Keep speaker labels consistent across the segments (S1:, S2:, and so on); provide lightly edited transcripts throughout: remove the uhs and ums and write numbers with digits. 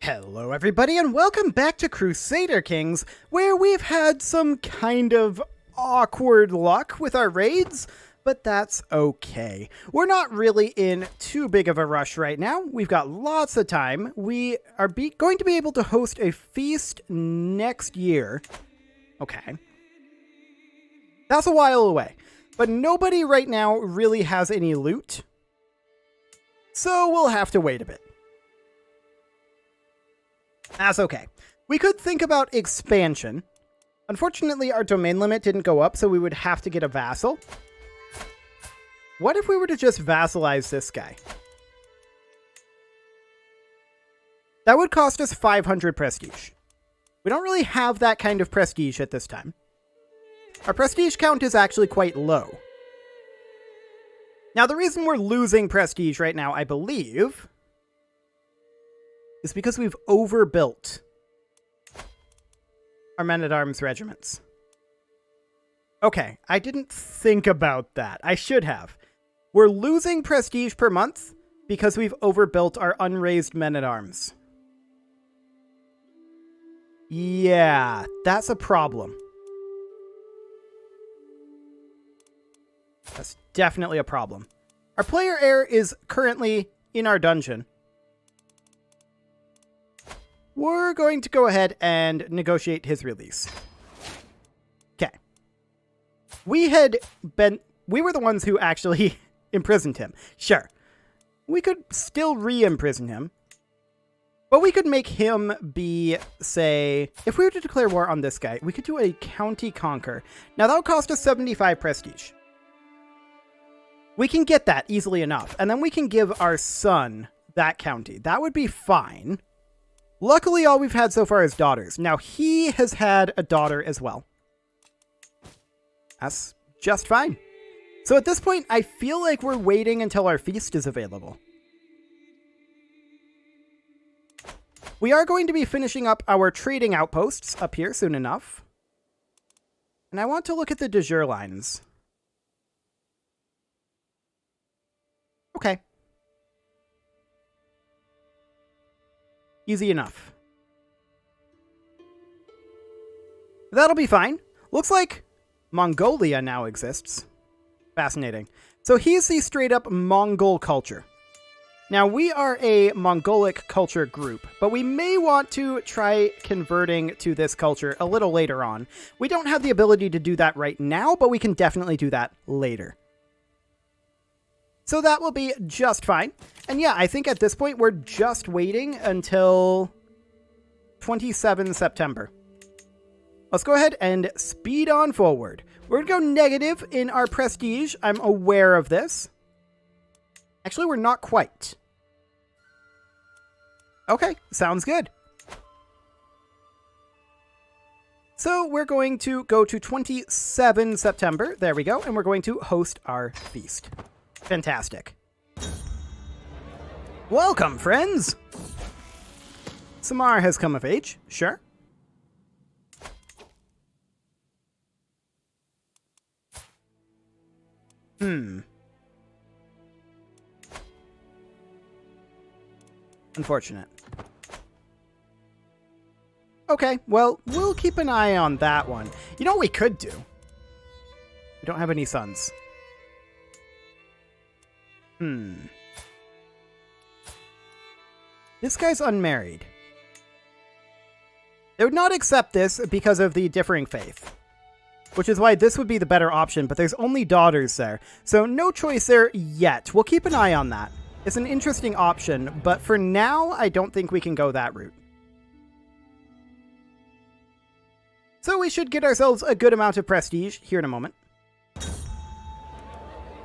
S1: Hello everybody and welcome back to Crusader Kings, where we've had some kind of awkward luck with our raids, but that's okay. We're not really in too big of a rush right now. We've got lots of time. We are going to be able to host a feast next year. Okay. That's a while away, but nobody right now really has any loot, so we'll have to wait a bit. That's okay. We could think about expansion. Unfortunately, our domain limit didn't go up, so we would have to get a vassal. What if we were to just vassalize this guy? That would cost us 500 prestige. We don't really have that kind of prestige at this time. Our prestige count is actually quite low. Now, the reason we're losing prestige right now, I believe, is because we've overbuilt our men-at-arms regiments. Okay, I didn't think about that. I should have. We're losing prestige per month because we've overbuilt our unraised men-at-arms. Yeah, that's a problem. That's definitely a problem. Our player heir is currently in our dungeon. We're going to go ahead and negotiate his release. Okay. We were the ones who actually imprisoned him. Sure. We could still re-imprison him. But we could make him be, say, if we were to declare war on this guy, we could do a county conquer. Now that would cost us 75 prestige. We can get that easily enough. And then we can give our son that county. That would be fine. Luckily, all we've had so far is daughters. Now, he has had a daughter as well. That's just fine. So at this point, I feel like we're waiting until our feast is available. We are going to be finishing up our trading outposts up here soon enough. And I want to look at the de jure lines. Okay. Easy enough. That'll be fine. Looks like Mongolia now exists. Fascinating. So he's the straight up Mongol culture. Now we are a Mongolic culture group, but we may want to try converting to this culture a little later on. We don't have the ability to do that right now, but we can definitely do that later. So that will be just fine. And yeah, I think at this point, we're just waiting until 27 September. Let's go ahead and speed on forward. We're going to go negative in our prestige. I'm aware of this. Actually, we're not quite. Okay, sounds good. So we're going to go to 27 September. There we go. And we're going to host our feast. Fantastic. Welcome, friends! Samar has come of age, sure. Unfortunate. Okay, well, we'll keep an eye on that one. You know what we could do? We don't have any sons. This guy's unmarried. They would not accept this because of the differing faith, which is why this would be the better option, but there's only daughters there. So no choice there yet. We'll keep an eye on that. It's an interesting option, but for now, I don't think we can go that route. So we should get ourselves a good amount of prestige here in a moment.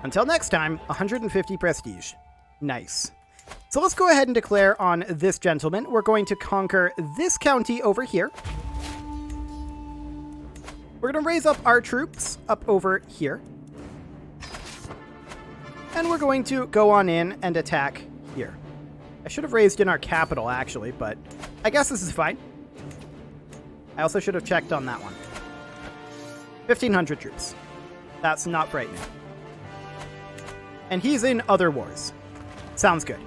S1: Until next time, 150 prestige. Nice. So let's go ahead and declare on this gentleman. We're going to conquer this county over here. We're going to raise up our troops up over here. And we're going to go on in and attack here. I should have raised in our capital, actually, but I guess this is fine. I also should have checked on that one. 1,500 troops. That's not frightening. And he's in other wars. Sounds good.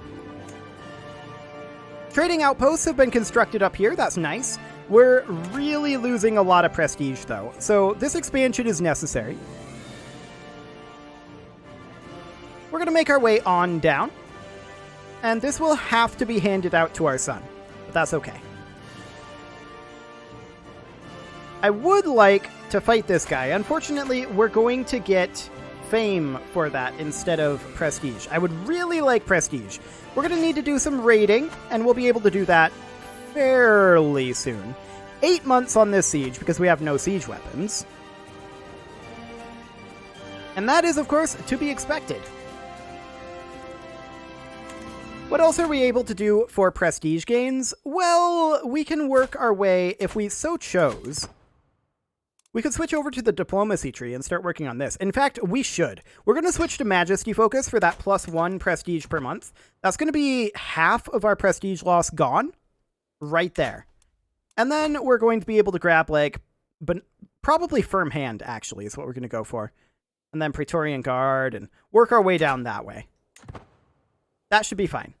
S1: Trading outposts have been constructed up here. That's nice. We're really losing a lot of prestige, though. So this expansion is necessary. We're going to make our way on down. And this will have to be handed out to our son. But that's okay. I would like to fight this guy. Unfortunately, we're going to get fame for that instead of prestige. I would really like prestige. We're going to need to do some raiding, and we'll be able to do that fairly soon. 8 months on this siege because we have no siege weapons. And that is, of course, to be expected. What else are we able to do for prestige gains? Well, we can work our way, if we so chose. We could switch over to the diplomacy tree and start working on this. In fact, we should. We're going to switch to majesty focus for that +1 prestige per month. That's going to be half of our prestige loss gone. Right there. And then we're going to be able to grab, like, but probably firm hand, actually, is what we're going to go for. And then Praetorian Guard and work our way down that way. That should be fine.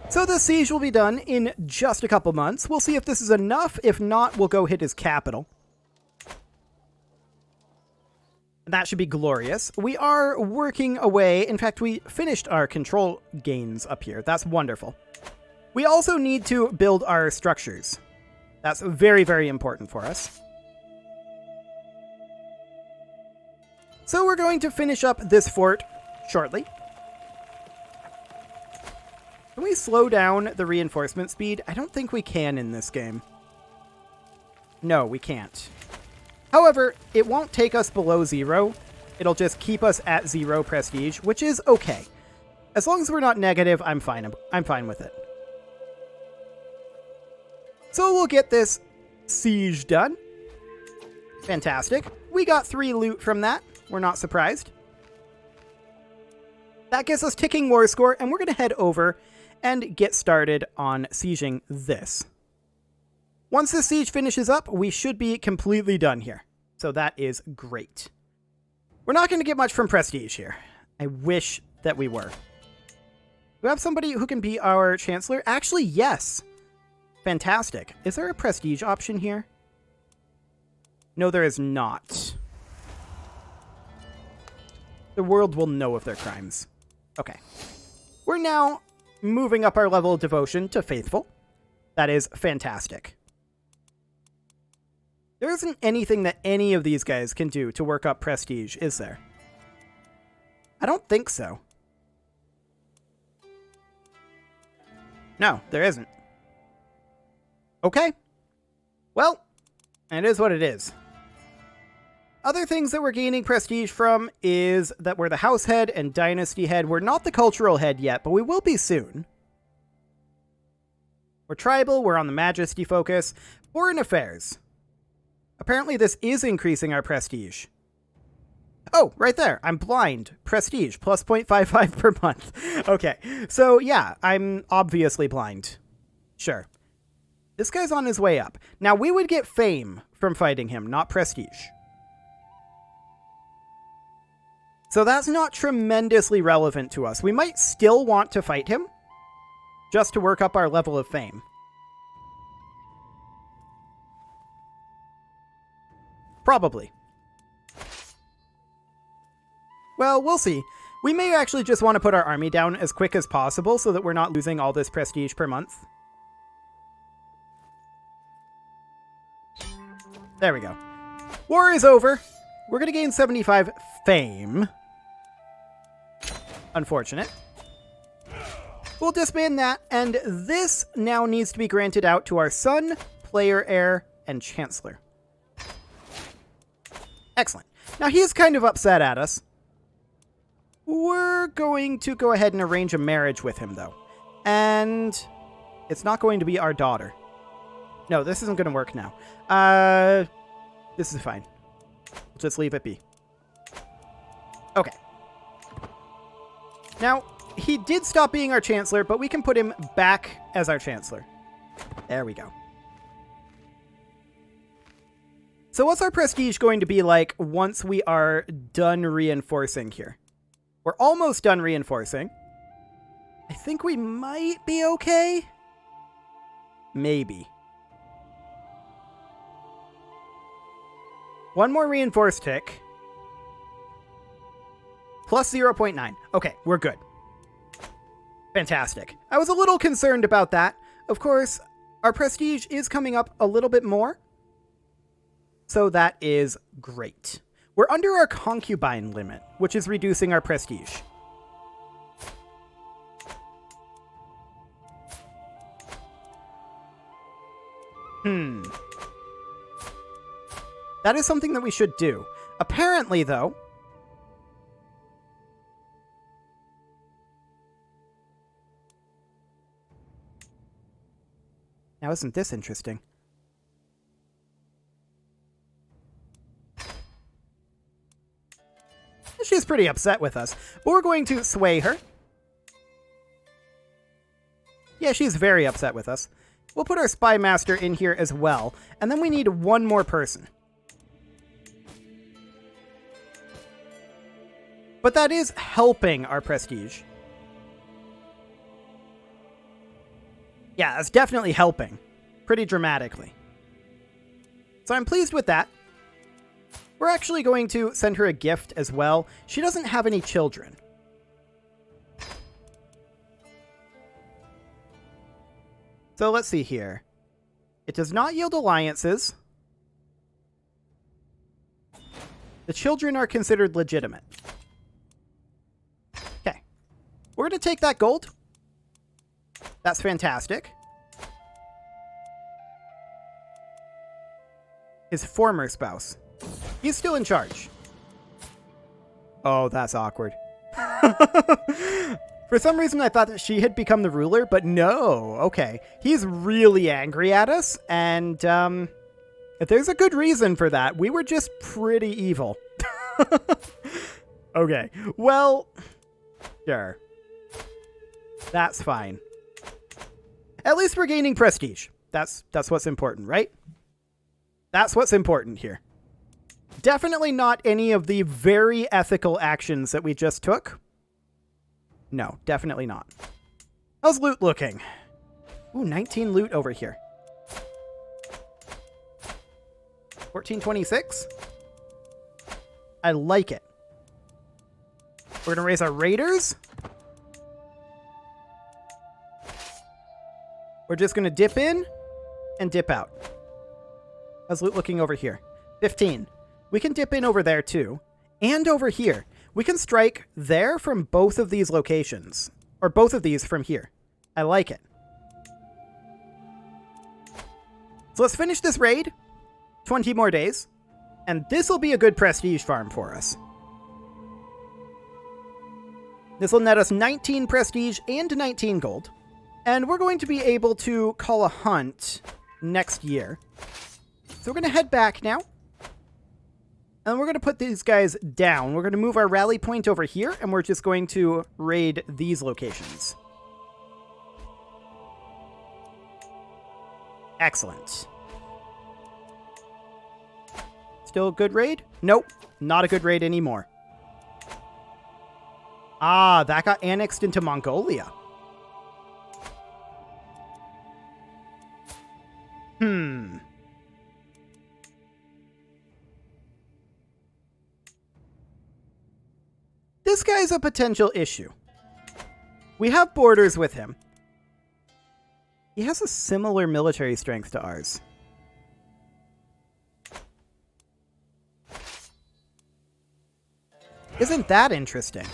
S1: So the siege will be done in just a couple months. We'll see if this is enough. If not, we'll go hit his capital. That should be glorious. We are working away. In fact, we finished our control gains up here. That's wonderful. We also need to build our structures. That's very, very important for us. So we're going to finish up this fort shortly. Can we slow down the reinforcement speed? I don't think we can in this game. No, we can't. However, it won't take us below 0. It'll just keep us at 0 prestige, which is okay. As long as we're not negative, I'm fine. I'm fine with it. So we'll get this siege done. Fantastic. We got 3 loot from that. We're not surprised. That gets us ticking war score, and we're going to head over and get started on sieging this. Once this siege finishes up, we should be completely done here. So that is great. We're not going to get much from prestige here. I wish that we were. Do we have somebody who can be our chancellor? Actually, yes. Fantastic. Is there a prestige option here? No, there is not. The world will know of their crimes. Okay. We're now moving up our level of devotion to faithful. That is fantastic. There isn't anything that any of these guys can do to work up prestige, is there? I don't think so. No, there isn't. Okay. Well, it is what it is. Other things that we're gaining prestige from is that we're the house head and dynasty head. We're not the cultural head yet, but we will be soon. We're tribal, we're on the majesty focus. Foreign affairs. Apparently this is increasing our prestige. Oh, right there. I'm blind. Prestige, plus 0.55 per month. Okay, so yeah, I'm obviously blind. Sure. This guy's on his way up. Now, we would get fame from fighting him, not prestige. So that's not tremendously relevant to us. We might still want to fight him, just to work up our level of fame. Probably. Well, we'll see. We may actually just want to put our army down as quick as possible so that we're not losing all this prestige per month. There we go. War is over. We're going to gain 75 fame. Unfortunate. We'll disband that, and this now needs to be granted out to our son, player heir, and chancellor. Excellent. Now he's kind of upset at us. We're going to go ahead and arrange a marriage with him, though. And it's not going to be our daughter. No, this isn't going to work now. This is fine. We'll just leave it be. Okay. Now, he did stop being our chancellor, but we can put him back as our chancellor. There we go. So what's our prestige going to be like once we are done reinforcing here? We're almost done reinforcing. I think we might be okay. Maybe. One more reinforced tick. Plus 0.9. Okay, we're good. Fantastic. I was a little concerned about that. Of course, our prestige is coming up a little bit more. So that is great. We're under our concubine limit, which is reducing our prestige. That is something that we should do. Apparently, though... Now, isn't this interesting? She's pretty upset with us, but we're going to sway her. Yeah, she's very upset with us. We'll put our spy master in here as well, and then we need one more person. But that is helping our prestige. Yeah, that's definitely helping. Pretty dramatically. So I'm pleased with that. We're actually going to send her a gift as well. She doesn't have any children. So let's see here. It does not yield alliances. The children are considered legitimate. Okay. We're going to take that gold. That's fantastic. His former spouse. He's still in charge. Oh, that's awkward. For some reason, I thought that she had become the ruler, but no. Okay. He's really angry at us, and if there's a good reason for that, we were just pretty evil. Okay. Well, sure. That's fine. At least we're gaining prestige. That's what's important, right? That's what's important here. Definitely not any of the very ethical actions that we just took. No, definitely not. How's loot looking? Ooh, 19 loot over here. 1426. I like it. We're going to raise our raiders. We're just going to dip in and dip out. How's loot looking over here? 15. We can dip in over there too. And over here. We can strike there from both of these locations. Or both of these from here. I like it. So let's finish this raid. 20 more days. And this will be a good prestige farm for us. This will net us 19 prestige and 19 gold. And we're going to be able to call a hunt next year. So we're going to head back now. And we're going to put these guys down. We're going to move our rally point over here, and we're just going to raid these locations. Excellent. Still a good raid? Nope, not a good raid anymore. Ah, that got annexed into Mongolia. This guy's a potential issue. We have borders with him. He has a similar military strength to ours. Isn't that interesting?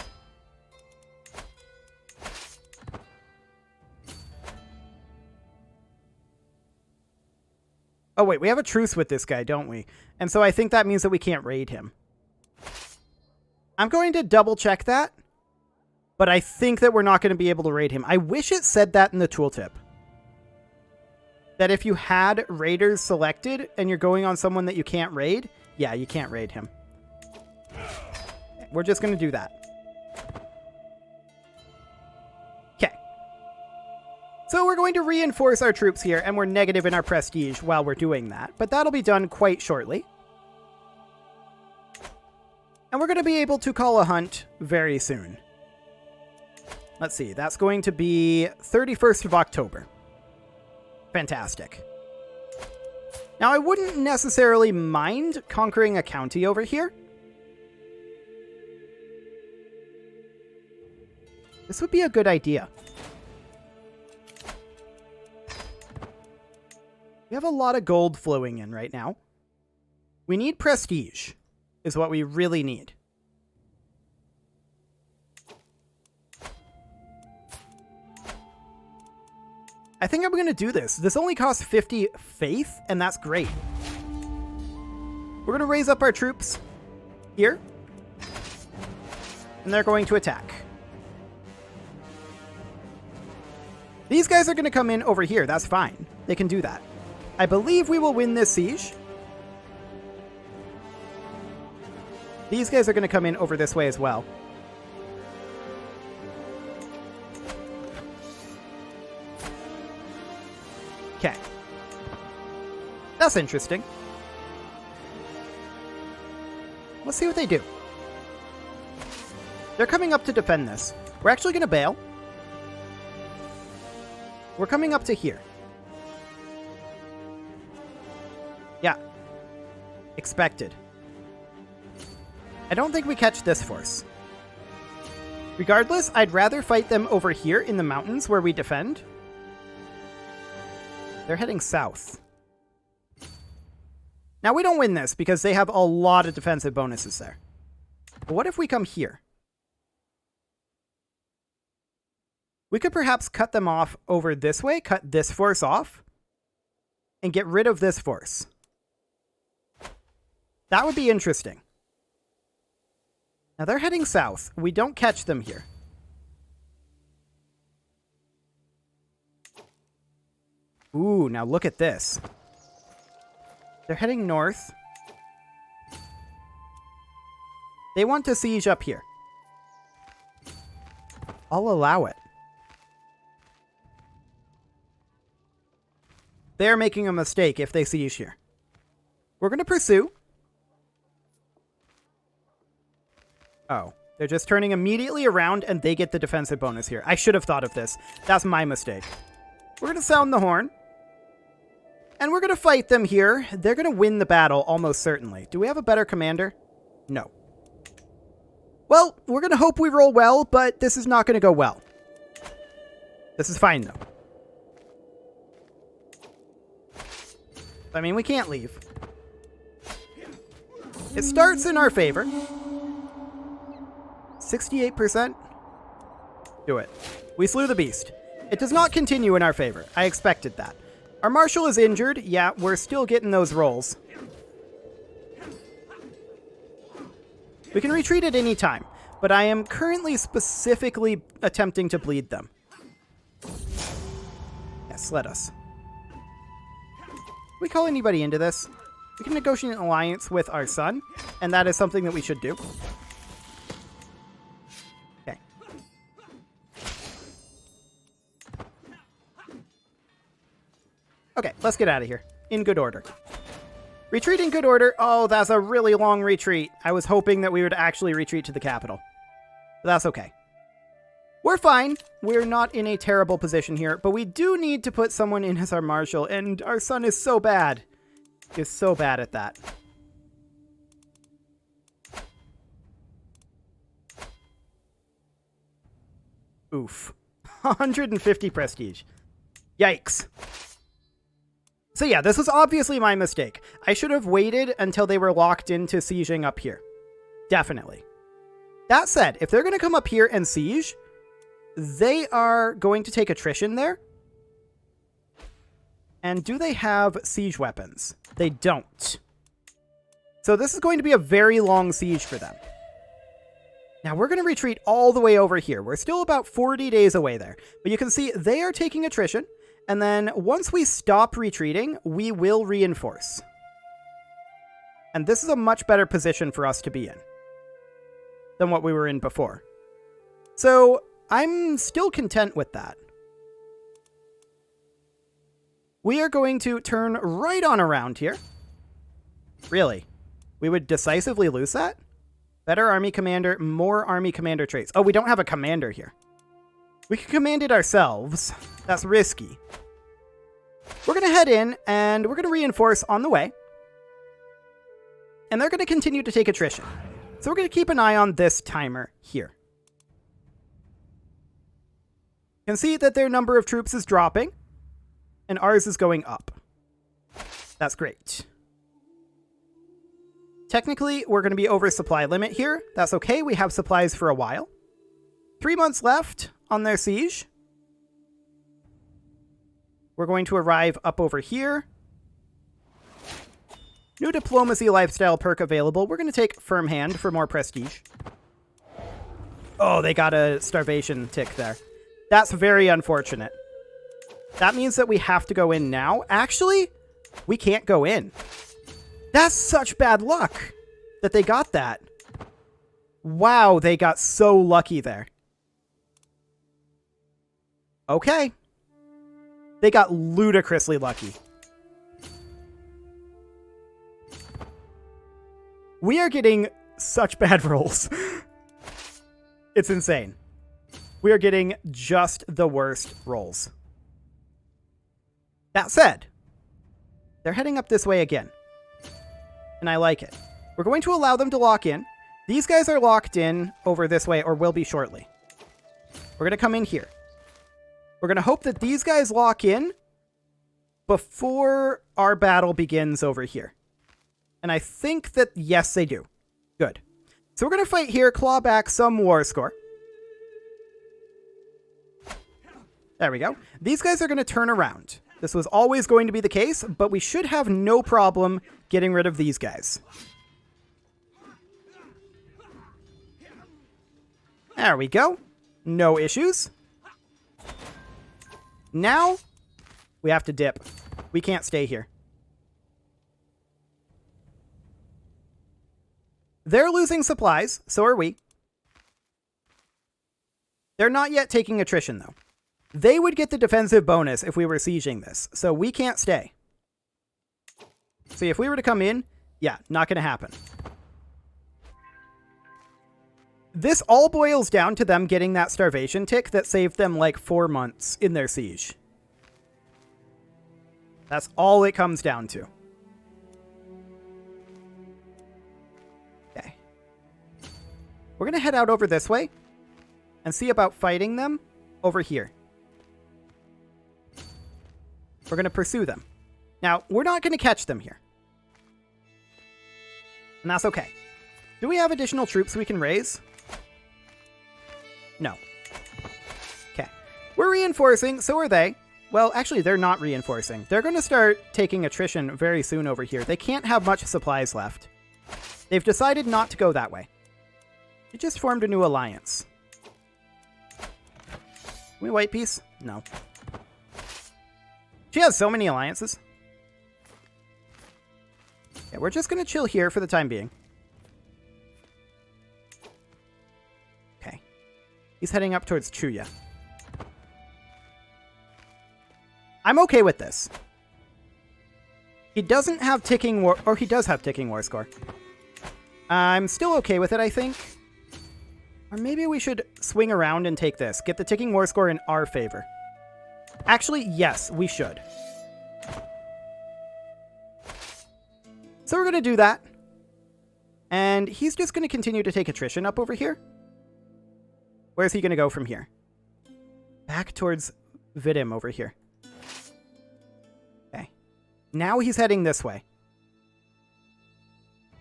S1: Oh wait, we have a truce with this guy, don't we? And so I think that means that we can't raid him. I'm going to double check that, but I think that we're not going to be able to raid him. I wish it said that in the tooltip. That if you had raiders selected and you're going on someone that you can't raid, yeah, you can't raid him. We're just going to do that. Okay. So we're going to reinforce our troops here, and we're negative in our prestige while we're doing that, but that'll be done quite shortly. And we're going to be able to call a hunt very soon. Let's see. That's going to be 31st of October. Fantastic. Now, I wouldn't necessarily mind conquering a county over here. This would be a good idea. We have a lot of gold flowing in right now. We need prestige, is what we really need. I think I'm going to do this. This only costs 50 faith, and that's great. We're going to raise up our troops here, and they're going to attack. These guys are going to come in over here. That's fine. They can do that. I believe we will win this siege. These guys are going to come in over this way as well. Okay. That's interesting. Let's see what they do. They're coming up to defend this. We're actually going to bail. We're coming up to here. Yeah. Expected. I don't think we catch this force. Regardless, I'd rather fight them over here in the mountains where we defend. They're heading south. Now, we don't win this because they have a lot of defensive bonuses there. But what if we come here? We could perhaps cut them off over this way, cut this force off, and get rid of this force. That would be interesting. Now, they're heading south. We don't catch them here. Ooh, now look at this. They're heading north. They want to siege up here. I'll allow it. They're making a mistake if they siege here. We're going to pursue. Oh, they're just turning immediately around and they get the defensive bonus here. I should have thought of this. That's my mistake. We're going to sound the horn. And we're going to fight them here. They're going to win the battle, almost certainly. Do we have a better commander? No. Well, we're going to hope we roll well, but this is not going to go well. This is fine, though. I mean, we can't leave. It starts in our favor. 68%. Do it. We slew the beast. It does not continue in our favor. I expected that. Our marshal is injured. Yeah, we're still getting those rolls. We can retreat at any time, but I am currently specifically attempting to bleed them. Yes, let us. We call anybody into this? We can negotiate an alliance with our son, and that is something that we should do. Okay. Okay, let's get out of here. In good order. Retreat in good order. Oh, that's a really long retreat. I was hoping that we would actually retreat to the capital. But that's okay. We're fine. We're not in a terrible position here, but we do need to put someone in as our marshal, and our son is so bad. He's so bad at that. Oof. 150 prestige. Yikes. So yeah, this was obviously my mistake. I should have waited until they were locked into sieging up here. Definitely. That said, if they're going to come up here and siege, they are going to take attrition there. And do they have siege weapons? They don't. So this is going to be a very long siege for them. Now we're going to retreat all the way over here. We're still about 40 days away there. But you can see they are taking attrition. And then once we stop retreating, we will reinforce. And this is a much better position for us to be in than what we were in before. So I'm still content with that. We are going to turn right on around here. Really? We would decisively lose that? Better army commander, more army commander traits. Oh, we don't have a commander here. We can command it ourselves. That's risky. We're going to head in, and we're going to reinforce on the way. And they're going to continue to take attrition. So we're going to keep an eye on this timer here. You can see that their number of troops is dropping, and ours is going up. That's great. Technically, we're going to be over supply limit here. That's okay. We have supplies for a while. 3 months left on their siege. We're going to arrive up over here. New diplomacy lifestyle perk available. We're going to take firm hand for more prestige. Oh, they got a starvation tick there. That's very unfortunate. That means that we have to go in now. Actually, we can't go in. That's such bad luck that they got that. Wow, they got so lucky there. Okay. They got ludicrously lucky. We are getting such bad rolls. It's insane. We are getting just the worst rolls. That said, they're heading up this way again. And I like it. We're going to allow them to lock in. These guys are locked in over this way, or will be shortly. We're going to come in here. We're going to hope that these guys lock in before our battle begins over here. And I think that, yes, they do. Good. So we're going to fight here, claw back some war score. There we go. These guys are going to turn around. This was always going to be the case, but we should have no problem getting rid of these guys. There we go. No issues. Now, we have to dip. We can't stay here. They're losing supplies, so are we. They're not yet taking attrition, though. They would get the defensive bonus if we were sieging this, so we can't stay. See, if we were to come in, yeah, not going to happen. This all boils down to them getting that starvation tick that saved them like 4 months in their siege. That's all it comes down to. Okay. We're going to head out over this way and see about fighting them over here. We're going to pursue them. Now, we're not going to catch them here. And that's okay. Do we have additional troops we can raise? No. Okay. We're reinforcing, so are they. Well, actually, they're not reinforcing. They're going to start taking attrition very soon over here. They can't have much supplies left. They've decided not to go that way. They just formed a new alliance. Can we white peace? No. She has so many alliances. Yeah, we're just going to chill here for the time being. Okay. He's heading up towards Chuya. I'm okay with this. He doesn't have ticking war... Or he does have ticking war score. I'm still okay with it, I think. Or maybe we should swing around and take this. Get the ticking war score in our favor. Actually, yes, we should. So we're going to do that. And he's just going to continue to take attrition up over here. Where's he going to go from here? Back towards Vidim over here. Okay. Now he's heading this way.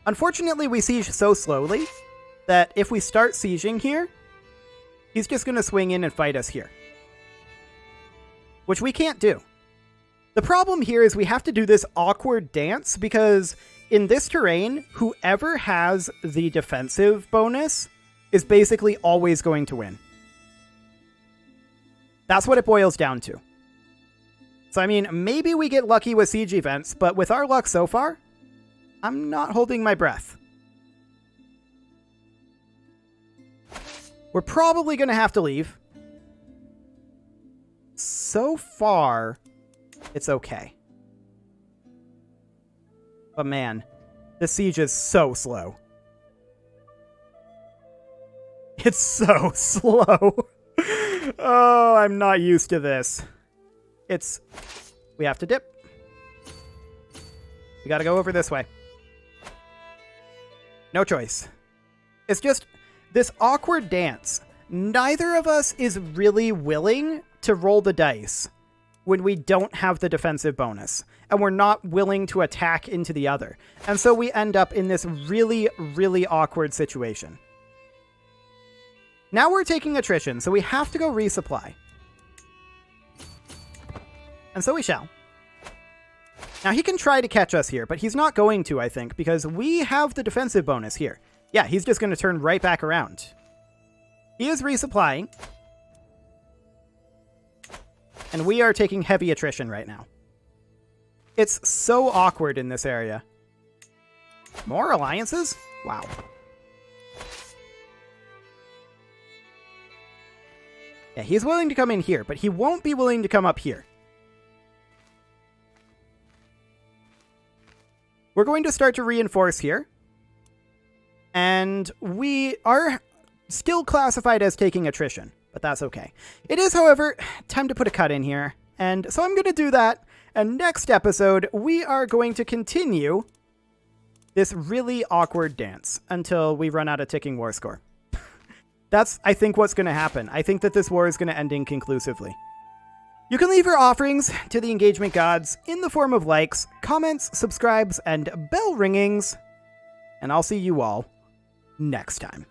S1: Unfortunately, we siege so slowly that if we start sieging here, he's just going to swing in and fight us here. Which we can't do. The problem here is we have to do this awkward dance because in this terrain, whoever has the defensive bonus is basically always going to win. That's what it boils down to. So, I mean, maybe we get lucky with siege events, but with our luck so far, I'm not holding my breath. We're probably going to have to leave. So far, it's okay. But man, the siege is so slow. It's so slow. Oh, I'm not used to this. We have to dip. We gotta go over this way. No choice. It's just this awkward dance. Neither of us is really willing to roll the dice when we don't have the defensive bonus, and we're not willing to attack into the other. And so we end up in this really, really awkward situation. Now we're taking attrition, so we have to go resupply. And so we shall. Now he can try to catch us here, but he's not going to, I think, because we have the defensive bonus here. Yeah, he's just going to turn right back around. He is resupplying. And we are taking heavy attrition right now. It's so awkward in this area. More alliances? Wow. Yeah, he's willing to come in here, but he won't be willing to come up here. We're going to start to reinforce here. And we are still classified as taking attrition, but that's okay. It is, however, time to put a cut in here. And so I'm going to do that. And next episode, we are going to continue this really awkward dance until we run out of ticking war score. That's, I think, what's going to happen. I think that this war is going to end inconclusively. You can leave your offerings to the engagement gods in the form of likes, comments, subscribes, and bell ringings. And I'll see you all next time.